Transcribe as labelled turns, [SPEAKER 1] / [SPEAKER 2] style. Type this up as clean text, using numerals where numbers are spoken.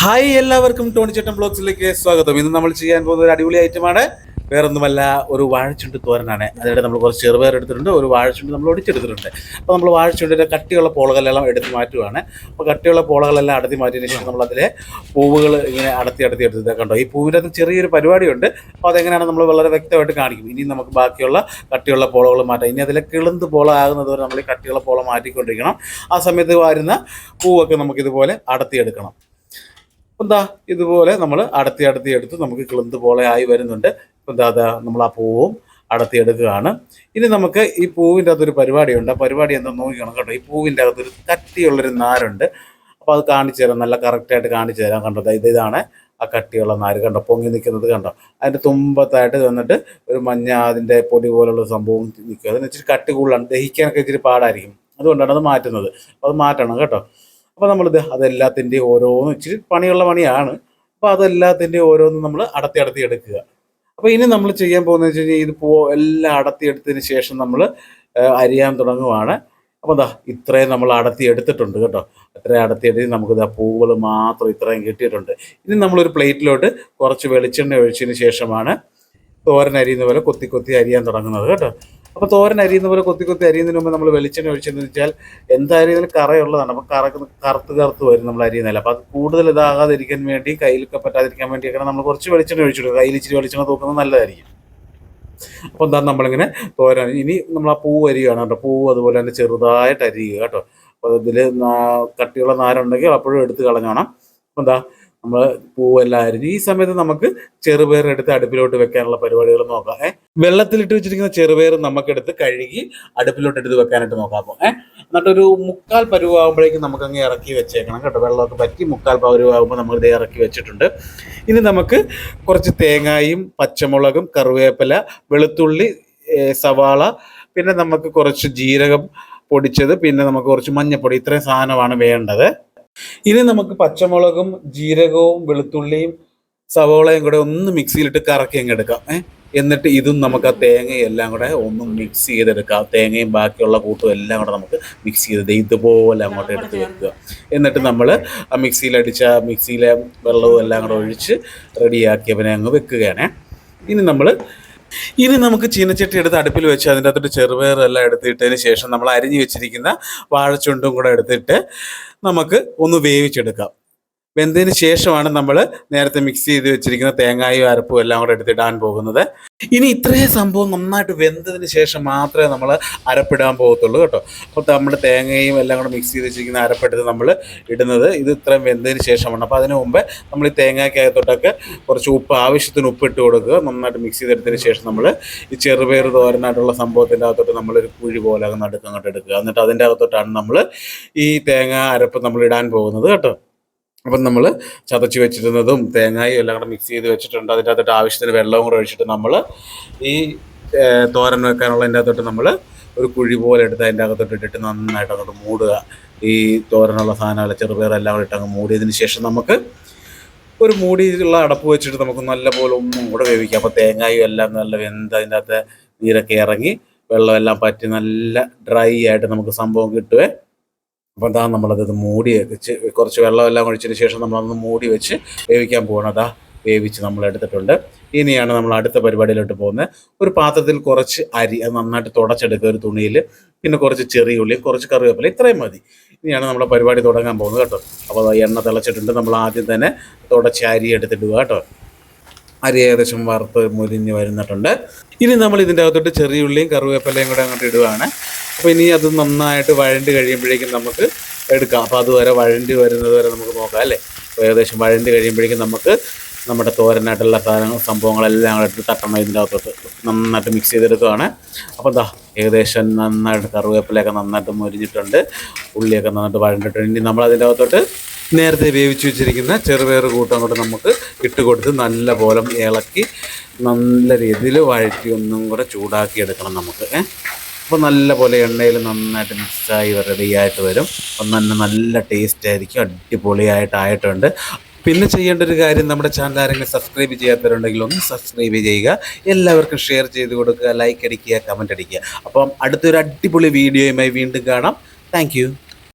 [SPEAKER 1] Hi എല്ലാവർക്കും Tony ചേട്ടൻ ബ്ലോഗ്സിലേക്ക് സ്വാഗതം. ഇന്ന് നമ്മൾ ചെയ്യാൻ പോകുന്ന ഒരു അടിപൊളി ഐറ്റമാണ്. വേറൊന്നുമല്ല, ഒരു വാഴച്ചുണ്ട് തോരനാണ്. അതിനിടെ നമ്മൾ കുറച്ച് ചെറുപയർ എടുത്തിട്ടുണ്ട്, ഒരു വാഴച്ചുണ്ട് നമ്മൾ ഒടിച്ചെടുത്തിട്ടുണ്ട്. അപ്പോൾ നമ്മൾ വാഴച്ചുണ്ടിൻ്റെ കട്ടിയുള്ള പോളകളെല്ലാം എടുത്ത് മാറ്റുവാണ്. അപ്പോൾ കട്ടിയുള്ള പോളകളെല്ലാം അടത്തി മാറ്റിയതിന് ശേഷം നമ്മൾ അതിലെ പൂവുകൾ ഇങ്ങനെ അടത്തി എടുത്ത് കണ്ടോ. ഈ പൂവിൻ്റെ അത് ചെറിയൊരു പരിപാടിയുണ്ട്. അപ്പോൾ അതെങ്ങനെയാണ് നമ്മൾ വളരെ വ്യക്തമായിട്ട് കാണിക്കും. ഇനി നമുക്ക് ബാക്കിയുള്ള കട്ടിയുള്ള പോളകൾ മാറ്റാം. ഇനി അതിലെ കിളുന്ത് പോള ആകുന്നത് വരെ നമ്മൾ ഈ കട്ടിയുള്ള പോള മാറ്റിക്കൊണ്ടിരിക്കണം. ആ സമയത്ത് വരുന്ന പൂവൊക്കെ നമുക്കിതുപോലെ അടത്തിയെടുക്കണം. എന്താ ഇതുപോലെ നമ്മൾ അടത്തി എടുത്ത് നമുക്ക് കിളുന്ത് പോലെ ആയി വരുന്നുണ്ട്. അതാ നമ്മൾ ആ പൂവും അടത്തിയെടുക്കുകയാണ്. ഇനി നമുക്ക് ഈ പൂവിൻ്റെ അകത്തൊരു പരിപാടിയുണ്ട്. ആ പരിപാടി എന്താ നോക്കിക്കണം കേട്ടോ. ഈ പൂവിൻ്റെ അകത്തൊരു കട്ടിയുള്ളൊരു നാരുണ്ട്. അപ്പോൾ അത് കാണിച്ചു തരാം, നല്ല കറക്റ്റായിട്ട് കാണിച്ചു തരാം. കണ്ടോ, ഇതാണ് ആ കട്ടിയുള്ള നാര്. കണ്ടോ, പൊങ്ങി നിൽക്കുന്നത് കണ്ടോ. അതിൻ്റെ തുമ്പത്തായിട്ട് വന്നിട്ട് ഒരു മഞ്ഞ അതിൻ്റെ പൊടി പോലുള്ള സംഭവം നിൽക്കുക. അതിന് ഇച്ചിരി കട്ടി കൂടുതലാണ്, ദഹിക്കാനൊക്കെ ഇച്ചിരി പാടായിരിക്കും. അതുകൊണ്ടാണ് അത് മാറ്റുന്നത്. അപ്പോൾ അത് മാറ്റണം കേട്ടോ. അപ്പോൾ നമ്മളിത് അതെല്ലാത്തിൻ്റെയും ഓരോന്നും ഇച്ചിരി പണിയുള്ള പണിയാണ്. അപ്പോൾ അതെല്ലാത്തിൻ്റെയും ഓരോന്നും നമ്മൾ അടത്തി എടുക്കുക. അപ്പോൾ ഇനി നമ്മൾ ചെയ്യാൻ പോകുന്നത് വെച്ച് കഴിഞ്ഞാൽ ഇത് എല്ലാം അടത്തിയെടുത്തതിന് ശേഷം നമ്മൾ അരിയാൻ തുടങ്ങുവാണ്. അപ്പോൾ ഇതാ ഇത്രയും നമ്മൾ എടുത്തിട്ടുണ്ട് കേട്ടോ. ഇത്രയും അടത്തിയെടുത്ത് നമുക്കിത് പൂവുകൾ മാത്രം ഇത്രയും കിട്ടിയിട്ടുണ്ട്. ഇനി നമ്മളൊരു പ്ലേറ്റിലോട്ട് കുറച്ച് വെളിച്ചെണ്ണ ഒഴിച്ചതിന് ശേഷമാണ് തോരൻ അരിയുന്ന പോലെ കൊത്തി അരിയാൻ തുടങ്ങുന്നത് കേട്ടോ. അപ്പോൾ തോരൻ അരിയുന്ന പോലെ കൊത്തി അരിയുന്നതിന് മുമ്പ് നമ്മൾ വെളിച്ചെണ്ണ ഒഴിച്ചെന്ന് വെച്ചാൽ എന്തായാലും ഇതിൽ കറയുള്ളതാണ്. അപ്പോൾ കറുത്ത് വരും നമ്മൾ അരിയുന്നില്ല. അപ്പോൾ അത് കൂടുതൽ ഇതാകാതിരിക്കാൻ വേണ്ടി, കയ്യിലൊക്കെ പറ്റാതിരിക്കാൻ വേണ്ടിയൊക്കെ നമ്മൾ കുറച്ച് വെളിച്ചെണ്ണ ഒഴിച്ചിടുക. കയ്യിൽ ഇച്ചിരി വെളിച്ചെണ്ണ തൂക്കുന്നത് നല്ലതായിരിക്കും. അപ്പോൾ എന്താ നമ്മളിങ്ങനെ തോരൻ ഇനി നമ്മൾ ആ പൂവ് അരിയുകയാണ് കേട്ടോ. പൂവ് അതുപോലെ തന്നെ ചെറുതായിട്ട് അരിയുക കേട്ടോ. അപ്പോൾ ഇതിൽ കട്ടിയുള്ള നാരുണ്ടെങ്കിൽ അപ്പോഴും എടുത്ത് കളഞ്ഞോണം. അപ്പോൾ എന്താ നമ്മൾ പൂവെല്ലാം അരിഞ്ഞ് ഈ സമയത്ത് നമുക്ക് ചെറുപയർ എടുത്ത് അടുപ്പിലോട്ട് വെക്കാനുള്ള പരിപാടികൾ നോക്കാം. വെള്ളത്തിലിട്ട് വെച്ചിരിക്കുന്ന ചെറുപയർ നമുക്കെടുത്ത് കഴുകി അടുപ്പിലോട്ട് എടുത്ത് വെക്കാനായിട്ട് നോക്കാം. അപ്പോൾ എന്നിട്ടൊരു 3/4 പരുവാകുമ്പോഴേക്കും നമുക്കങ്ങ് ഇറക്കി വെച്ചേക്കണം കേട്ടോ. വെള്ളമൊക്കെ പറ്റി 3/4 പരുവാകുമ്പോൾ നമ്മൾ ഇത് ഇറക്കി വെച്ചിട്ടുണ്ട്. ഇനി നമുക്ക് കുറച്ച് തേങ്ങായും പച്ചമുളകും കറിവേപ്പില വെളുത്തുള്ളി സവാള പിന്നെ നമുക്ക് കുറച്ച് ജീരകം പൊടിച്ചത് പിന്നെ നമുക്ക് കുറച്ച് മഞ്ഞൾപ്പൊടി ഇത്രയും സാധനമാണ് വേണ്ടത്. ഇനി നമുക്ക് പച്ചമുളകും ജീരകവും വെളുത്തുള്ളിയും സവോളയും കൂടെ ഒന്ന് മിക്സിയിലിട്ട് കറക്കി അങ്ങ് എടുക്കാം. എന്നിട്ട് ഇതും നമുക്ക് ആ തേങ്ങയും എല്ലാം കൂടെ ഒന്ന് മിക്സ് ചെയ്തെടുക്കാം. തേങ്ങയും ബാക്കിയുള്ള കൂട്ടും എല്ലാം കൂടെ നമുക്ക് മിക്സ് ചെയ്ത് ഇതുപോലെ അങ്ങോട്ട് എടുത്ത് വെക്കുക. എന്നിട്ട് നമ്മൾ ആ മിക്സിയിലെ വെള്ളവും എല്ലാം കൂടെ ഒഴിച്ച് റെഡിയാക്കിയവനെ അങ്ങ് വെക്കുകയാണ്. ഇനി നമുക്ക് ചീനച്ചട്ടി എടുത്ത് അടുപ്പിൽ വെച്ച് അതിൻ്റെ അകത്തോട്ട് ചെറുപയറെല്ലാം എടുത്തിട്ടതിന് ശേഷം നമ്മൾ അരിഞ്ഞു വെച്ചിരിക്കുന്ന വാഴച്ചുണ്ടും കൂടെ എടുത്തിട്ട് നമുക്ക് ഒന്ന് വേവിച്ചെടുക്കാം. വെന്തതിന് ശേഷമാണ് നമ്മൾ നേരത്തെ മിക്സ് ചെയ്ത് വെച്ചിരിക്കുന്ന തേങ്ങായും അരപ്പും എല്ലാം കൂടെ എടുത്തിടാൻ പോകുന്നത്. ഇനി ഇത്രയും സംഭവം നന്നായിട്ട് വെന്തതിന് ശേഷം മാത്രമേ നമ്മൾ അരപ്പിടാൻ പോകത്തുള്ളൂ കേട്ടോ. അപ്പോൾ നമ്മൾ തേങ്ങയും എല്ലാം കൂടെ മിക്സ് ചെയ്ത് വെച്ചിരിക്കുന്ന അരപ്പെടുത്ത് നമ്മൾ ഇടുന്നത് ഇത് ഇത്രയും വെന്തതിന് ശേഷമാണ്. അപ്പോൾ അതിന് മുമ്പേ നമ്മൾ ഈ തേങ്ങയ്ക്കകത്തോട്ടൊക്കെ കുറച്ച് ആവശ്യത്തിന് ഉപ്പിട്ട് കൊടുക്കുക. നന്നായിട്ട് മിക്സ് ചെയ്തെടുത്തതിന് ശേഷം നമ്മൾ ഈ ചെറുപയർ തോരനായിട്ടുള്ള സംഭവത്തിൻ്റെ അകത്തോട്ട് നമ്മളൊരു കുഴി പോലെ അങ്ങോട്ട് എടുക്കുക. എന്നിട്ട് അതിൻ്റെ അകത്തോട്ടാണ് നമ്മൾ ഈ തേങ്ങ അരപ്പ് നമ്മൾ ഇടാൻ പോകുന്നത് കേട്ടോ. അപ്പം നമ്മൾ ചതച്ച് വെച്ചിരുന്നതും തേങ്ങയും എല്ലാം കൂടെ മിക്സ് ചെയ്ത് വെച്ചിട്ടുണ്ട്. അതിൻ്റെ അകത്തോട്ട് ആവശ്യത്തിന് വെള്ളവും കൂടെ ഒഴിച്ചിട്ട് നമ്മൾ ഈ തോരൻ വെക്കാനുള്ളതിൻ്റെ അകത്തോട്ട് നമ്മൾ ഒരു കുഴി പോലെ എടുത്ത് അതിൻ്റെ അകത്തോട്ട് ഇട്ടിട്ട് നന്നായിട്ട് അങ്ങോട്ട് മൂടുക. ഈ തോരനുള്ള സാധനങ്ങൾ ചെറുപയറെല്ലാം കൂടെ ഇട്ട് അങ്ങ് മൂടിയതിന് ശേഷം നമുക്ക് ഒരു മൂടിയുള്ള അടപ്പ് വെച്ചിട്ട് നമുക്ക് നല്ലപോലെ ഒന്നും കൂടെ വേവിക്കാം. അപ്പോൾ തേങ്ങയും എല്ലാം നല്ല വെന്ത് അതിൻ്റെ അകത്ത് നീരൊക്കെ ഇറങ്ങി വെള്ളമെല്ലാം പറ്റി നല്ല ഡ്രൈ ആയിട്ട് നമുക്ക് സംഭവം കിട്ടുവേ. അപ്പോൾ അതാ നമ്മളത് മൂടി വെച്ച് കുറച്ച് വെള്ളമെല്ലാം ഒഴിച്ചതിന് ശേഷം നമ്മളതൊന്ന് മൂടി വെച്ച് വേവിക്കാൻ പോകണം. അതാ വേവിച്ച് നമ്മൾ എടുത്തിട്ടുണ്ട്. ഇനിയാണ് നമ്മൾ അടുത്ത പരിപാടിയിലോട്ട് പോകുന്നത്. ഒരു പാത്രത്തിൽ കുറച്ച് അരി അത് നന്നായിട്ട് തുടച്ചെടുക്കുക ഒരു തുണിയിൽ. പിന്നെ കുറച്ച് ചെറിയ ഉള്ളി കുറച്ച് കറിവേപ്പില ഇത്രയും മതി. ഇനിയാണ് നമ്മുടെ പരിപാടി തുടങ്ങാൻ പോകുന്നത് കേട്ടോ. അപ്പോൾ എണ്ണ തിളച്ചിട്ടുണ്ട്. നമ്മൾ ആദ്യം തന്നെ തുടച്ച് അരി എടുത്തിടുക കേട്ടോ. അരി ഏകദേശം വറുത്ത് മുരിഞ്ഞ് വരുന്നിട്ടുണ്ട്. ഇനി നമ്മൾ ഇതിൻ്റെ അകത്തോട്ട് ചെറിയ ഉള്ളിയും കറിവേപ്പിലയും കൂടെ അങ്ങോട്ട് ഇടുകയാണ്. അപ്പോൾ ഇനി അത് നന്നായിട്ട് വഴണ്ട് കഴിയുമ്പോഴേക്കും നമുക്ക് എടുക്കാം. അപ്പോൾ അതുവരെ വഴണ്ടി വരുന്നത് വരെ നമുക്ക് നോക്കാം അല്ലേ. അപ്പോൾ ഏകദേശം വഴണ്ടി കഴിയുമ്പോഴേക്കും നമുക്ക് നമ്മുടെ തോരനായിട്ടുള്ള സംഭവങ്ങളെല്ലാം കൂടെ എടുത്ത് തട്ടണം. ഇതിൻ്റെ അകത്തോട്ട് നന്നായിട്ട് മിക്സ് ചെയ്തെടുക്കുകയാണ്. അപ്പോൾ എന്താ ഏകദേശം നന്നായിട്ട് കറിവേപ്പിലയൊക്കെ നന്നായിട്ട് മുരിഞ്ഞിട്ടുണ്ട്, ഉള്ളിയൊക്കെ നന്നായിട്ട് വഴണ്ടിട്ടുണ്ട്. ഇനി നമ്മളതിൻ്റെ അകത്തോട്ട് നേരത്തെ വേവിച്ച് വെച്ചിരിക്കുന്ന ചെറുപയർ കൂട്ടം കൊണ്ട് നമുക്ക് ഇട്ട് കൊടുത്ത് നല്ല പോലെ ഇളക്കി നല്ല രീതിയിൽ വഴറ്റി ഒന്നും കൂടെ ചൂടാക്കി എടുക്കണം നമുക്ക്. അപ്പോൾ നല്ല പോലെ എണ്ണയിൽ നന്നായിട്ട് മിക്സായി റെഡിയായിട്ട് വരും. അപ്പം തന്നെ നല്ല ടേസ്റ്റ് ആയിരിക്കും, അടിപൊളിയായിട്ടായിട്ടുണ്ട്. പിന്നെ ചെയ്യേണ്ട ഒരു കാര്യം, നമ്മുടെ ചാനൽ ആരെങ്കിലും സബ്സ്ക്രൈബ് ചെയ്യാത്തവരുണ്ടെങ്കിൽ ഒന്ന് സബ്സ്ക്രൈബ് ചെയ്യുക. എല്ലാവർക്കും ഷെയർ ചെയ്ത് കൊടുക്കുക, ലൈക്ക് അടിക്കുക, കമൻറ്റ് അടിക്കുക. അപ്പം അടുത്തൊരു അടിപൊളി വീഡിയോയുമായി വീണ്ടും കാണാം. താങ്ക്